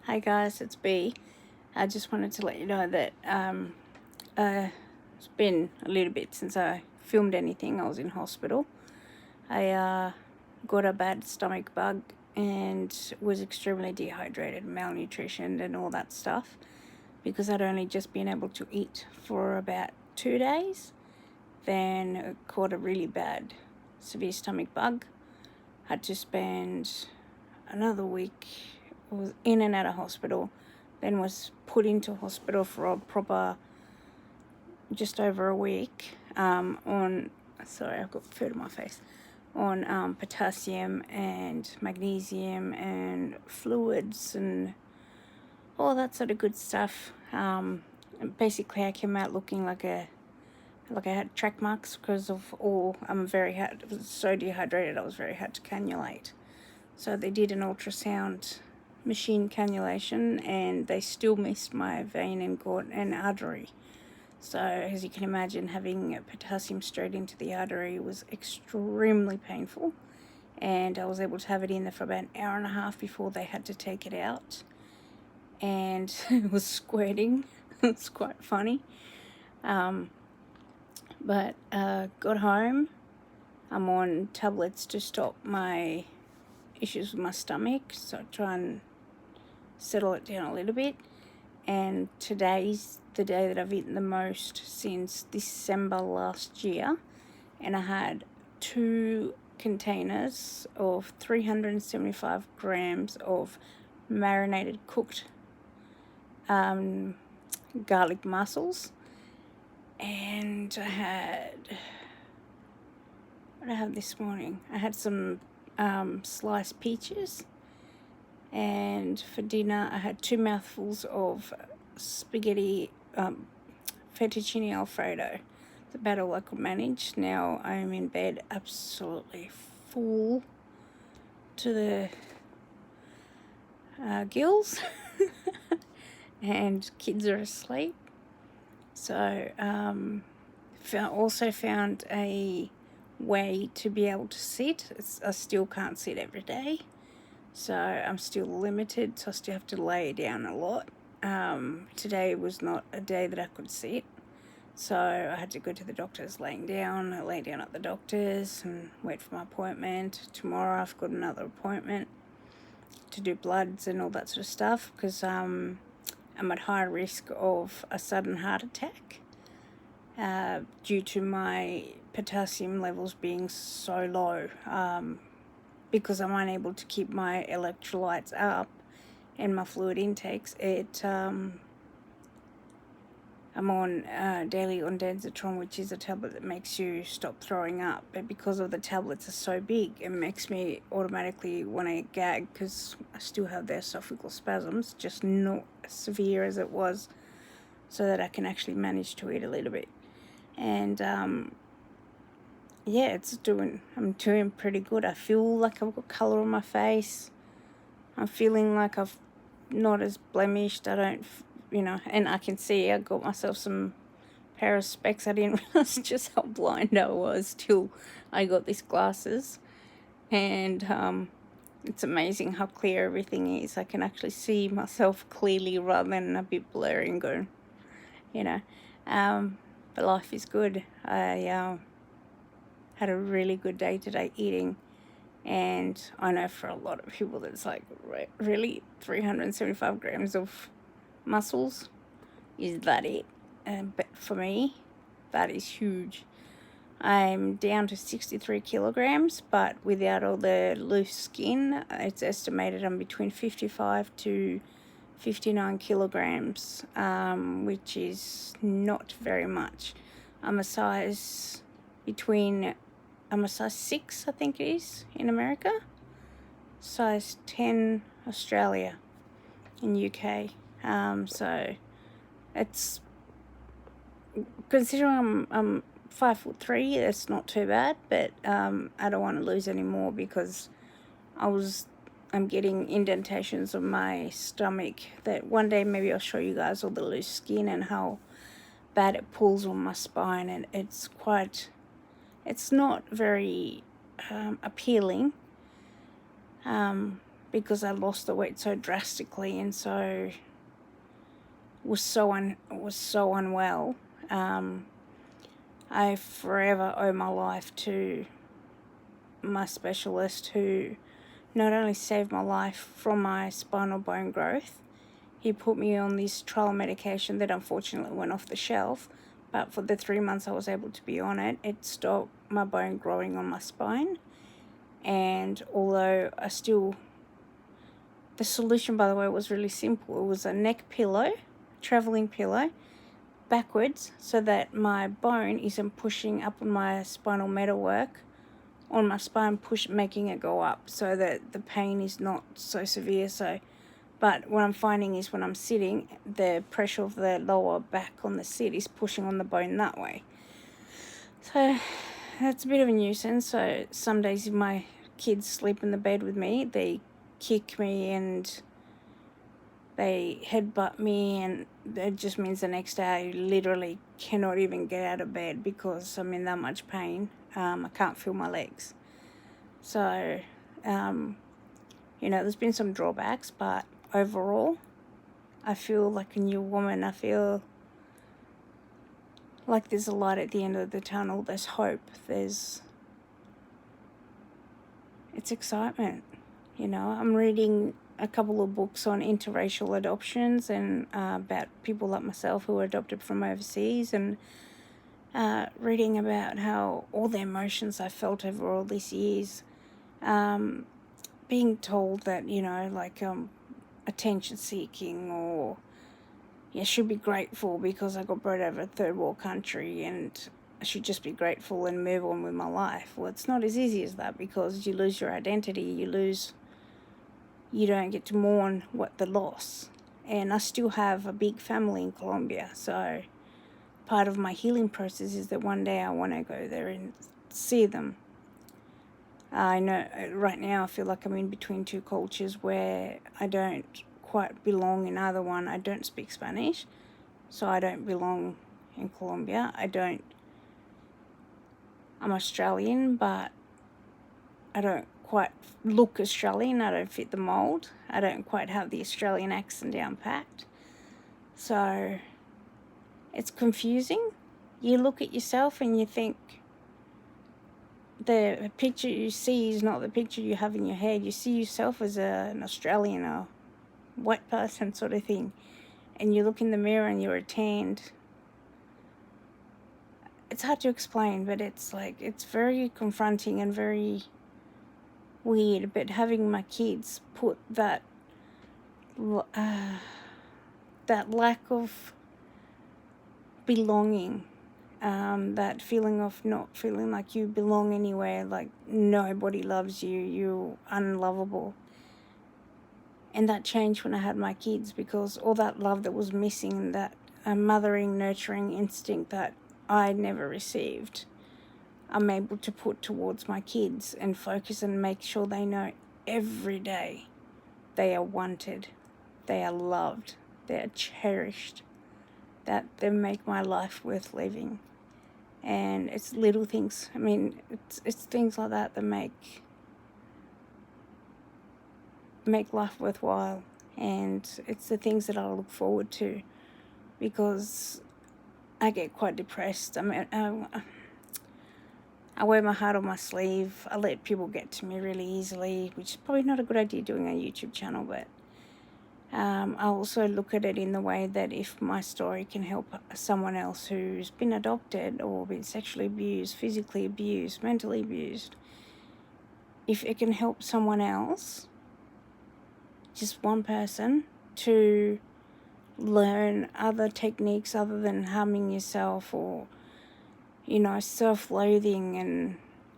Hi guys, it's B. I just wanted to let you know that it's been a little bit since I filmed anything. I was in hospital. I got a bad stomach bug and was extremely dehydrated, malnutrition and all that stuff because I'd only just been able to eat for about 2 days. Then caught a really bad severe stomach bug. Had to spend another week. Was in and out of hospital, then was put into hospital for a proper just over a week on, sorry, I've got food in my face, on potassium and magnesium and fluids and all that sort of good stuff. Basically I came out looking like I had track marks because of all, so dehydrated I was very hard to cannulate. So they did an ultrasound machine cannulation and they still missed my vein and artery. So as you can imagine, having potassium straight into the artery was extremely painful, and I was able to have it in there for about an hour and a half before they had to take it out, and it was squirting. It's quite funny. But got home. I'm on tablets to stop my issues with my stomach, so I try and settle it down a little bit. And today's the day that I've eaten the most since December last year, and I had 2 containers of 375 grams of marinated cooked garlic mussels, and what did I have this morning? I had some sliced peaches, and for dinner I had 2 mouthfuls of spaghetti fettuccine alfredo. It's about all I could manage. Now I'm in bed absolutely full to the gills and kids are asleep. So also found a way to be able to sit. I still can't sit every day, so I'm still limited, so I still have to lay down a lot. Today was not a day that I could sit, so I had to go to the doctor's laying down. I lay down at the doctor's and wait for my appointment. Tomorrow I've got another appointment to do bloods and all that sort of stuff because I'm at high risk of a sudden heart attack due to my potassium levels being so low, because I'm unable to keep my electrolytes up and my fluid intakes. I'm on daily ondansetron, which is a tablet that makes you stop throwing up, but because of the tablets are so big, it makes me automatically want to gag because I still have the esophageal spasms, just not as severe as it was, so that I can actually manage to eat a little bit. And yeah, I'm doing pretty good. I feel like I've got colour on my face. I'm feeling like I've not as blemished. I don't, and I can see I got myself some pair of specs. I didn't realize just how blind I was till I got these glasses. And it's amazing how clear everything is. I can actually see myself clearly rather than a bit blurry and go, but life is good. I had a really good day today eating, and I know for a lot of people that's like, really, 375 grams of mussels, is that it? But for me, that is huge. I'm down to 63 kilograms, but without all the loose skin, it's estimated I'm between 55 to 59 kilograms, which is not very much. I'm a size 6, I think it is, in America, size 10 Australia, in UK. So it's, considering I'm 5'3", that's not too bad, but I don't want to lose any more because I'm getting indentations on my stomach that one day maybe I'll show you guys all the loose skin and how bad it pulls on my spine, and it's not very appealing, because I lost the weight so drastically and was so unwell. I forever owe my life to my specialist, who not only saved my life from my spinal bone growth, he put me on this trial medication that unfortunately went off the shelf, but for the 3 months I was able to be on it, it stopped my bone growing on my spine. And although the solution, by the way, was really simple. It was a neck pillow, traveling pillow, backwards, so that my bone isn't pushing up on my spinal metalwork on my spine, making it go up, so that the pain is not so severe. But what I'm finding is when I'm sitting, the pressure of the lower back on the seat is pushing on the bone that way. So that's a bit of a nuisance. So some days if my kids sleep in the bed with me, they kick me and they headbutt me, and it just means the next day I literally cannot even get out of bed because I'm in that much pain. I can't feel my legs. So, there's been some drawbacks, but overall, I feel like a new woman. I feel like there's a light at the end of the tunnel. There's hope. It's excitement. I'm reading a couple of books on interracial adoptions and about people like myself who were adopted from overseas, and reading about how all the emotions I felt over all these years, being told that, attention seeking, or I should be grateful because I got brought out of a third world country and I should just be grateful and move on with my life. Well, it's not as easy as that, because you lose your identity, you don't get to mourn the loss. And I still have a big family in Colombia, so part of my healing process is that one day I want to go there and see them. I know right now I feel like I'm in between two cultures where I don't quite belong in either one. I don't speak Spanish, so I don't belong in Colombia. I'm Australian, but I don't quite look Australian. I don't fit the mold. I don't quite have the Australian accent down packed. So it's confusing. You look at yourself and you think the picture you see is not the picture you have in your head. You see yourself as an Australian or white person sort of thing. And you look in the mirror and you're tanned. It's hard to explain, but it's very confronting and very weird. But having my kids put that lack of belonging, that feeling of not feeling like you belong anywhere, like nobody loves you, you're unlovable. And that changed when I had my kids, because all that love that was missing, that mothering, nurturing instinct that I never received, I'm able to put towards my kids and focus and make sure they know every day they are wanted, they are loved, they are cherished, that they make my life worth living. And it's little things. I mean, it's things like that make life worthwhile. And it's the things that I look forward to, because I get quite depressed. I mean, I wear my heart on my sleeve. I let people get to me really easily, which is probably not a good idea doing a YouTube channel, but I also look at it in the way that if my story can help someone else who's been adopted or been sexually abused, physically abused, mentally abused, if it can help someone else, just one person, to learn other techniques other than harming yourself, or self-loathing and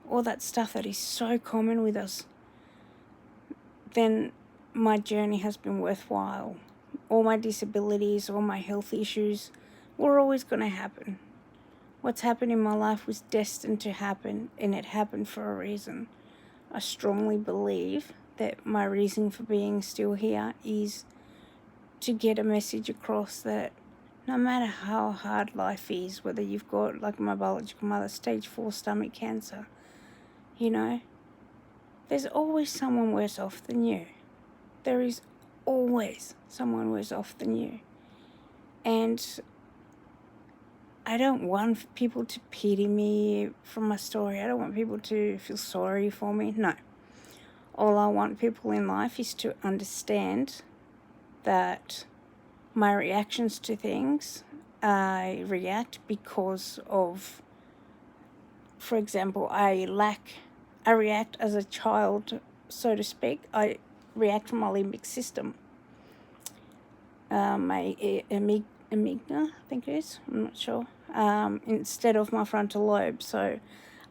all that stuff that is so common with us, then my journey has been worthwhile. All my disabilities, all my health issues were always going to happen. What's happened in my life was destined to happen, and it happened for a reason. I strongly believe that my reason for being still here is to get a message across that no matter how hard life is, whether you've got, like my biological mother, stage 4 stomach cancer, there's always someone worse off than you. there is always someone worse off than you. And I don't want people to pity me from my story. I don't want people to feel sorry for me. No. All I want people in life is to understand that my reactions to things, I react because of, for example, I react as a child, so to speak. I react from my limbic system. My amygdala, I think it is, I'm not sure, instead of my frontal lobe. So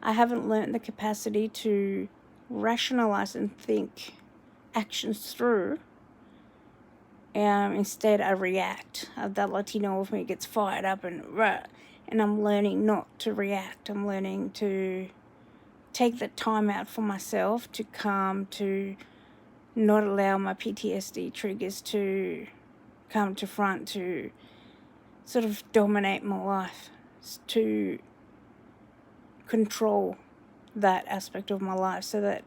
I haven't learnt the capacity to rationalize and think actions through. Instead, I react. That Latino of me gets fired up and I'm learning not to react. I'm learning to take the time out for myself to calm, to not allow my PTSD triggers to come to front, to sort of dominate my life, to control that aspect of my life so that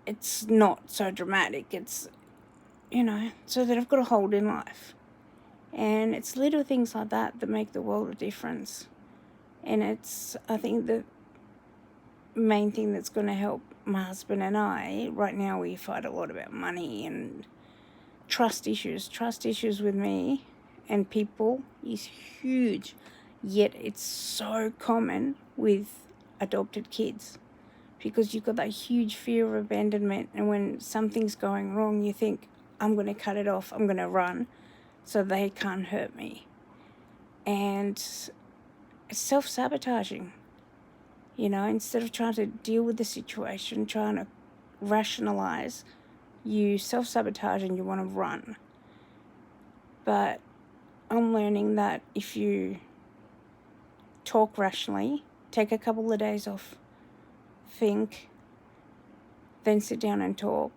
it's not so dramatic. It's, so that I've got a hold in life. And it's little things like that that make the world a difference. And it's, I think, the main thing that's going to help my husband and I. Right now we fight a lot about money and trust issues. Trust issues with me and people is huge, yet it's so common with adopted kids, because you've got that huge fear of abandonment, and when something's going wrong you think, I'm going to cut it off, I'm going to run so they can't hurt me. And it's self-sabotaging, instead of trying to deal with the situation, trying to rationalize, you self-sabotage and you want to run. But I'm learning that if you talk rationally, take a couple of days off, think, then sit down and talk,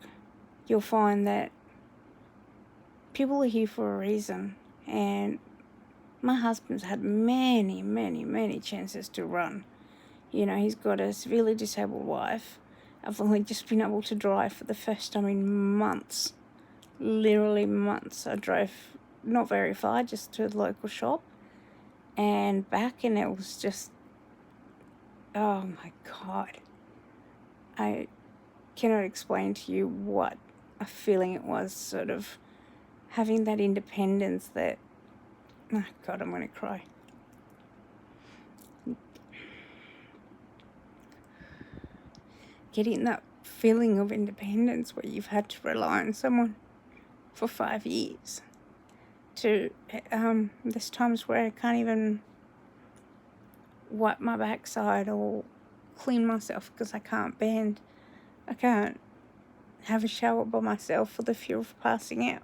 you'll find that people are here for a reason. And my husband's had many, many, many chances to run. He's got a severely disabled wife. I've only just been able to drive for the first time in months. Literally months. I drove not very far, just to the local shop and back, and it was just, oh my God. I cannot explain to you what a feeling it was, sort of having that independence that, oh God, I'm going to cry. Getting that feeling of independence where you've had to rely on someone for 5 years. There's times where I can't even wipe my backside or clean myself because I can't bend. I can't have a shower by myself for the fear of passing out.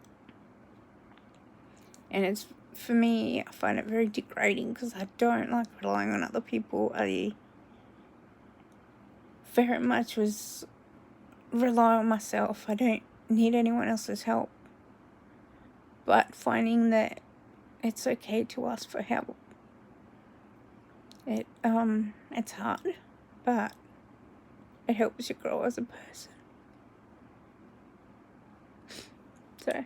And it's, for me, I find it very degrading because I don't like relying on other people. I very much rely on myself. I don't need anyone else's help. But finding that it's okay to ask for help, it's hard, but it helps you grow as a person. So,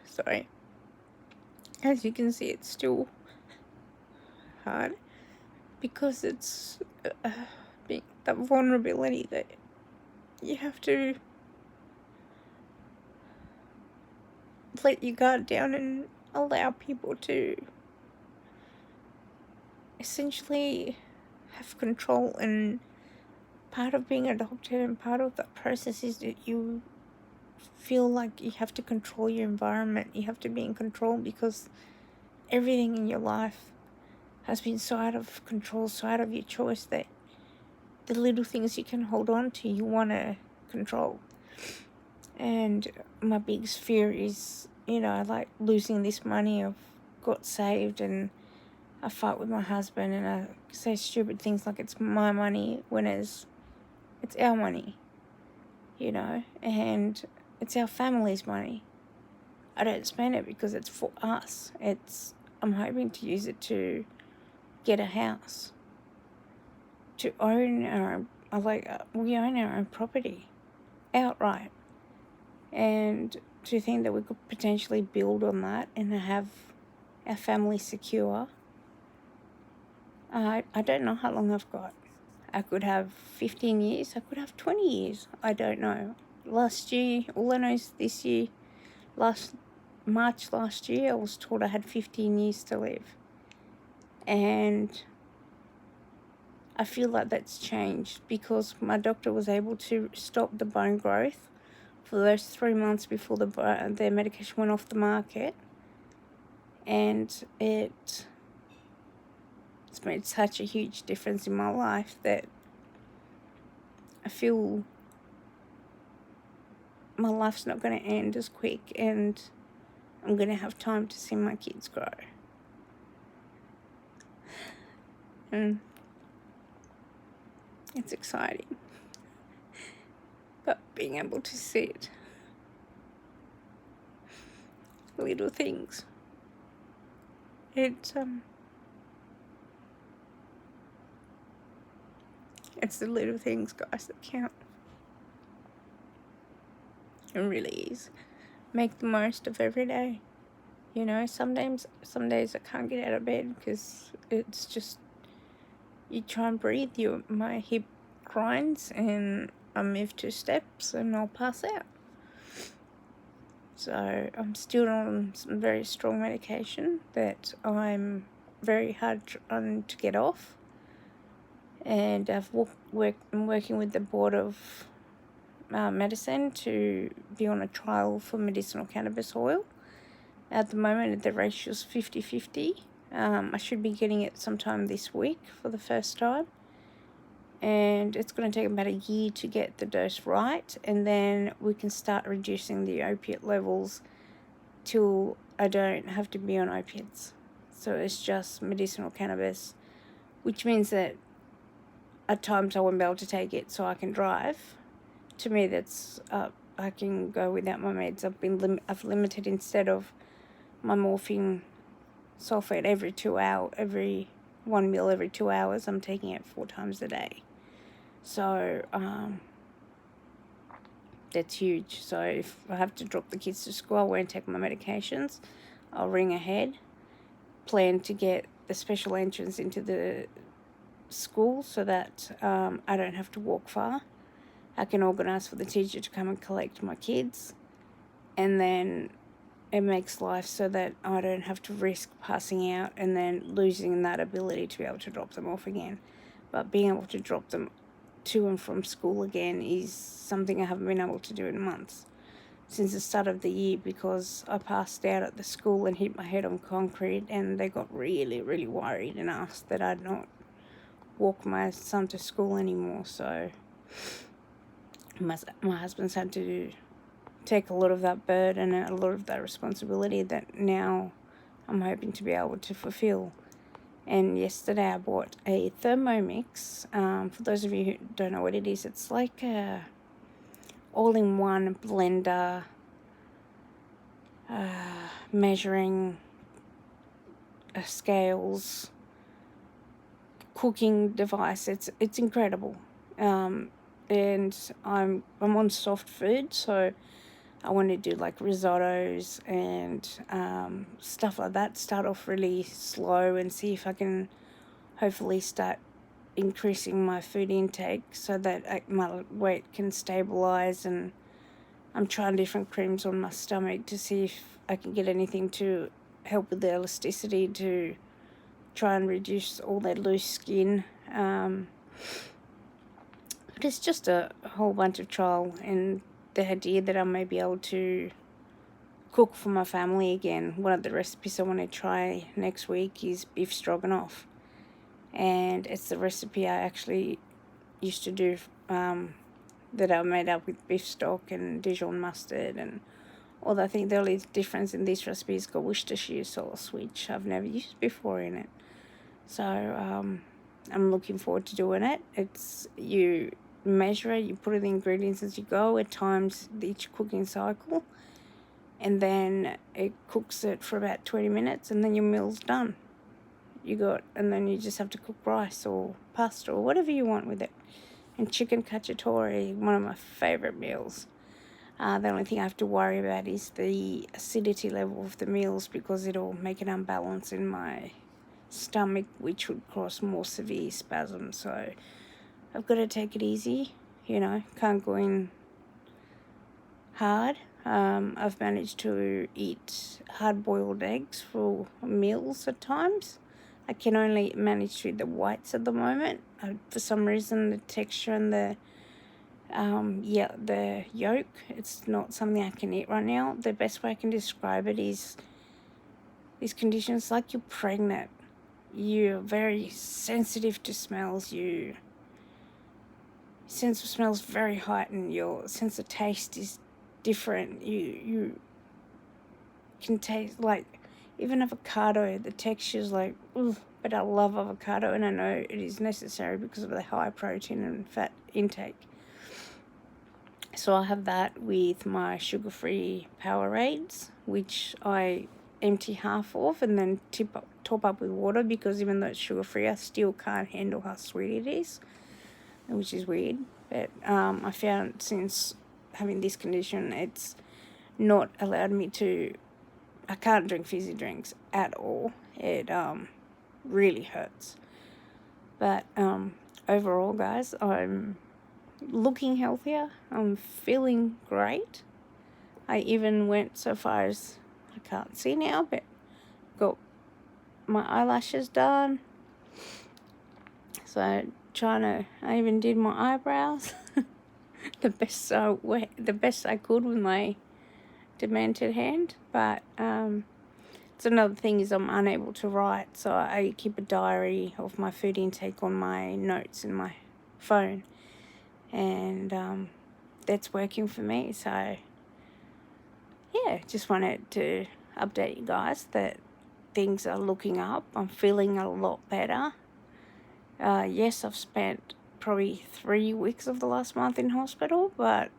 sorry. As you can see, it's still hard because it's that vulnerability that you have to let your guard down and allow people to essentially have control. And part of being adopted and part of that process is that you feel like you have to control your environment. You have to be in control because everything in your life has been so out of control, so out of your choice, that the little things you can hold on to, you want to control. And my biggest fear is, like losing this money I've got saved, and I fight with my husband and I say stupid things like it's my money when it's our money, and it's our family's money. I don't spend it because it's for us. I'm hoping to use it to get a house, to own we own our own property outright, and to think that we could potentially build on that and have our family secure. I don't know how long I've got. I could have 15 years, I could have 20 years, I don't know. Last year, all I know is this year, March last year, I was told I had 15 years to live. And I feel like that's changed because my doctor was able to stop the bone growth for those 3 months before the medication went off the market. And it's made such a huge difference in my life that I feel my life's not going to end as quick, and I'm going to have time to see my kids grow. And it's exciting. But being able to see it, little things, it's the little things, guys, that count. It really is. Make the most of every day. You know, some days I can't get out of bed because it's just, you try and breathe, my hip grinds and I move 2 steps and I'll pass out. So I'm still on some very strong medication that I'm very hard trying to get off. And I'm working with the Board of Medicine to be on a trial for medicinal cannabis oil. At the moment, the ratio is 50-50. I should be getting it sometime this week for the first time. And it's going to take about a year to get the dose right. And then we can start reducing the opiate levels till I don't have to be on opiates. So it's just medicinal cannabis, which means that at times I won't be able to take it so I can drive. To me, that's I can go without my meds. I've limited, instead of my morphine sulfate every 1 meal every 2 hours, I'm taking it 4 times a day. So that's huge. So if I have to drop the kids to school, I won't take my medications. I'll ring ahead, plan to get the special entrance into the school so that I don't have to walk far. I can organise for the teacher to come and collect my kids, and then it makes life so that I don't have to risk passing out and then losing that ability to be able to drop them off again. But being able to drop them to and from school again is something I haven't been able to do in months, since the start of the year, because I passed out at the school and hit my head on concrete, and they got really, really worried and asked that I'd not walk my son to school anymore. So my husband's had to take a lot of that burden and a lot of that responsibility that now I'm hoping to be able to fulfill. And yesterday I bought a Thermomix. For those of you who don't know what it is, it's like a all-in-one blender, measuring scales, cooking device. It's incredible. And I'm on soft food, so I want to do like risottos and stuff like that. Start off really slow and see if I can hopefully start increasing my food intake so that my weight can stabilize. And I'm trying different creams on my stomach to see if I can get anything to help with the elasticity, to try and reduce all that loose skin. But it's just a whole bunch of trial, and the idea that I may be able to cook for my family again. One of the recipes I want to try next week is beef stroganoff, and it's the recipe I actually used to do, that I made up with beef stock and Dijon mustard and all that. I think the only difference in this recipe is got Worcestershire sauce, which I've never used before in it. So I'm looking forward to doing it. It's, you measure it, you put in the ingredients as you go at times each cooking cycle, and then it cooks it for about 20 minutes, and then your meal's done. and then you just have to cook rice or pasta or whatever you want with it. And chicken cacciatore, one of my favourite meals. The only thing I have to worry about is the acidity level of the meals, because it'll make an imbalance in my stomach, which would cause more severe spasms. So I've got to take it easy, can't go in hard. I've managed to eat hard-boiled eggs for meals at times. I can only manage to eat the whites at the moment. For some reason, the texture and the yolk, it's not something I can eat right now. The best way I can describe it is these conditions like you're pregnant. You're very sensitive to smells. Your sense of smell is very heightened. Your sense of taste is different. You can taste, like, even avocado, the texture is like, ugh, but I love avocado, and I know it is necessary because of the high protein and fat intake. So I have that with my sugar-free Powerades, which I empty half of and then top up with water, because even though it's sugar-free, I still can't handle how sweet it is, which is weird. But I found since having this condition, it's not allowed me to, I can't drink fizzy drinks at all. It really hurts. But overall, guys, I'm looking healthier. I'm feeling great. I even went so far as, I can't see now, but got my eyelashes done. So I even did my eyebrows the best I could with my demented hand. But it's another thing is I'm unable to write, so I keep a diary of my food intake on my notes in my phone, and that's working for me. So yeah, just wanted to update you guys that things are looking up. I'm feeling a lot better. Yes, I've spent probably 3 weeks of the last month in hospital, but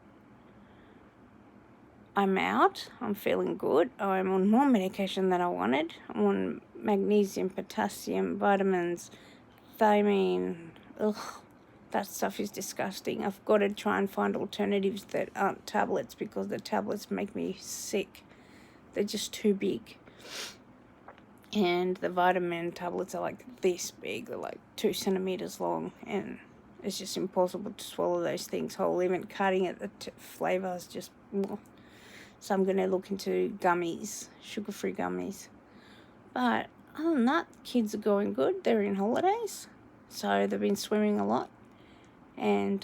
I'm out. I'm feeling good. I'm on more medication than I wanted. I'm on magnesium, potassium, vitamins, thiamine. Ugh, that stuff is disgusting. I've got to try and find alternatives that aren't tablets, because the tablets make me sick. They're just too big. And the vitamin tablets are like this big. They're like 2 centimeters long, and it's just impossible to swallow those things whole. Even cutting it, the flavour is just... So I'm going to look into gummies, sugar-free gummies. But other than that, kids are going good. They're in holidays, so they've been swimming a lot. And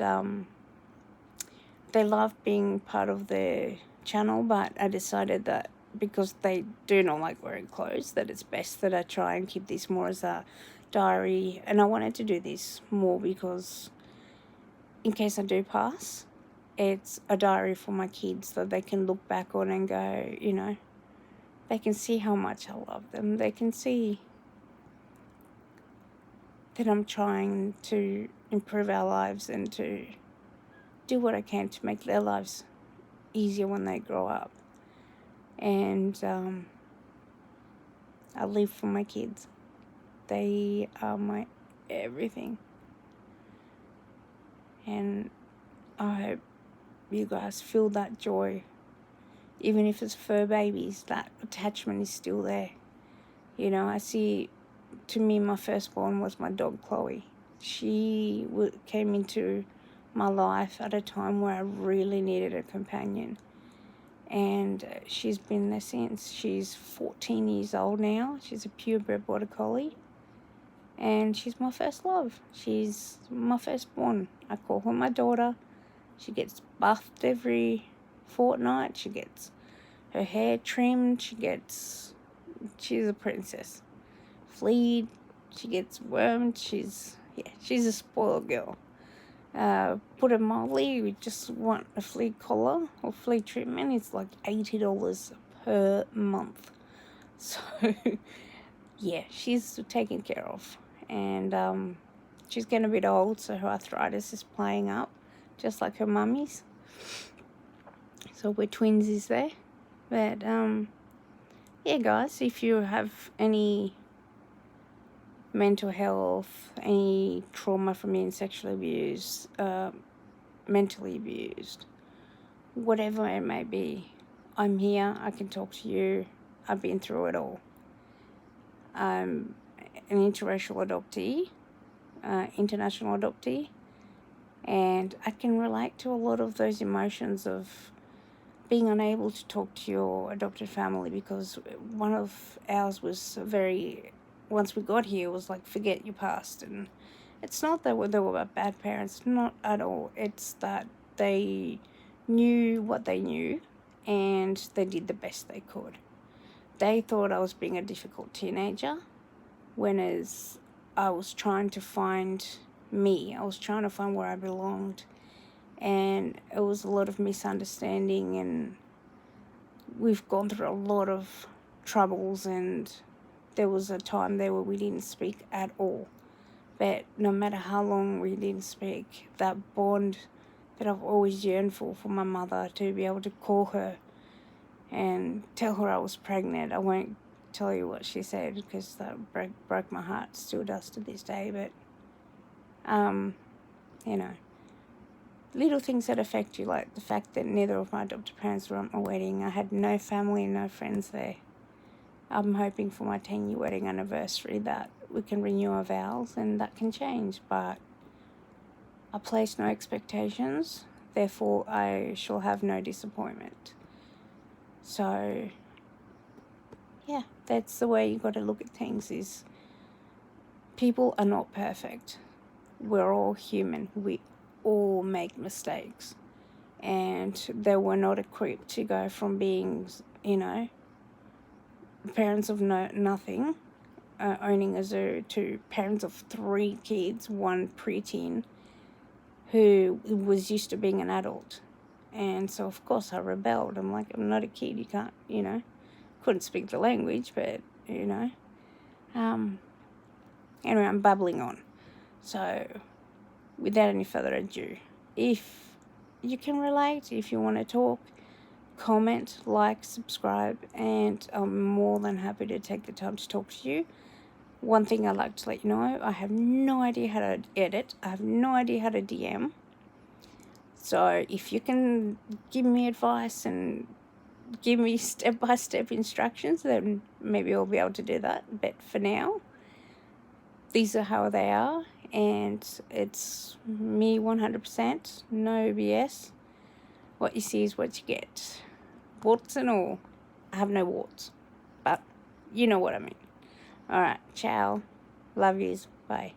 they love being part of the channel, but I decided that because they do not like wearing clothes, that it's best that I try and keep this more as a diary. And I wanted to do this more because in case I do pass, it's a diary for my kids that they can look back on and go, they can see how much I love them. They can see that I'm trying to improve our lives and to do what I can to make their lives easier when they grow up. And I live for my kids. They are my everything. And I hope you guys feel that joy. Even if it's fur babies, that attachment is still there. I see, to me, my firstborn was my dog, Chloe. She came into my life at a time where I really needed a companion. And she's been there since. She's 14 years old now. She's a purebred border collie. And she's my first love. She's my firstborn. I call her my daughter. She gets buffed every fortnight. She gets her hair trimmed. She's a princess. Fleed. She gets wormed. She's a spoiled girl. Put her mildly, we just want a flea collar or flea treatment. It's like $80 per month. So yeah, she's taken care of. And she's getting a bit old, so her arthritis is playing up, just like her mummy's. So we're twinsies there. But yeah, guys, if you have any mental health, any trauma from being sexually abused, mentally abused, whatever it may be, I'm here. I can talk to you. I've been through it all. I'm an interracial adoptee, international adoptee, and I can relate to a lot of those emotions of being unable to talk to your adopted family, because one of ours was once we got here, was like, forget your past. And it's not that they were bad parents, not at all. It's that they knew what they knew and they did the best they could. They thought I was being a difficult teenager, whereas I was trying to find me. I was trying to find where I belonged. And it was a lot of misunderstanding, and we've gone through a lot of troubles, and there was a time there where we didn't speak at all. But no matter how long we didn't speak, that bond that I've always yearned for my mother, to be able to call her and tell her I was pregnant. I won't tell you what she said, because that broke my heart, still does to this day. But you know, little things that affect you, like the fact that neither of my adopted parents were at my wedding. I had no family and no friends there. I'm hoping for my 10-year wedding anniversary that we can renew our vows, and that can change, but I place no expectations, therefore I shall have no disappointment. So yeah, that's the way you got to look at things, is people are not perfect. We're all human. We all make mistakes. And they were not equipped to go from being, parents of nothing, owning a zoo, to parents of 3 kids, 1 preteen, who was used to being an adult. And so, of course, I rebelled. I'm like, I'm not a kid. You can't, couldn't speak the language, but, anyway, I'm babbling on. So, without any further ado, if you can relate, if you want to talk, comment, like, subscribe, and I'm more than happy to take the time to talk to you. One thing I'd like to let you know, I have no idea how to edit. I have no idea how to DM. So if you can give me advice and give me step-by-step instructions, then maybe I'll be able to do that. But for now, these are how they are, and it's me 100%, no BS. What you see is what you get. Warts and all. I have no warts, but you know what I mean. Alright, ciao. Love yous. Bye.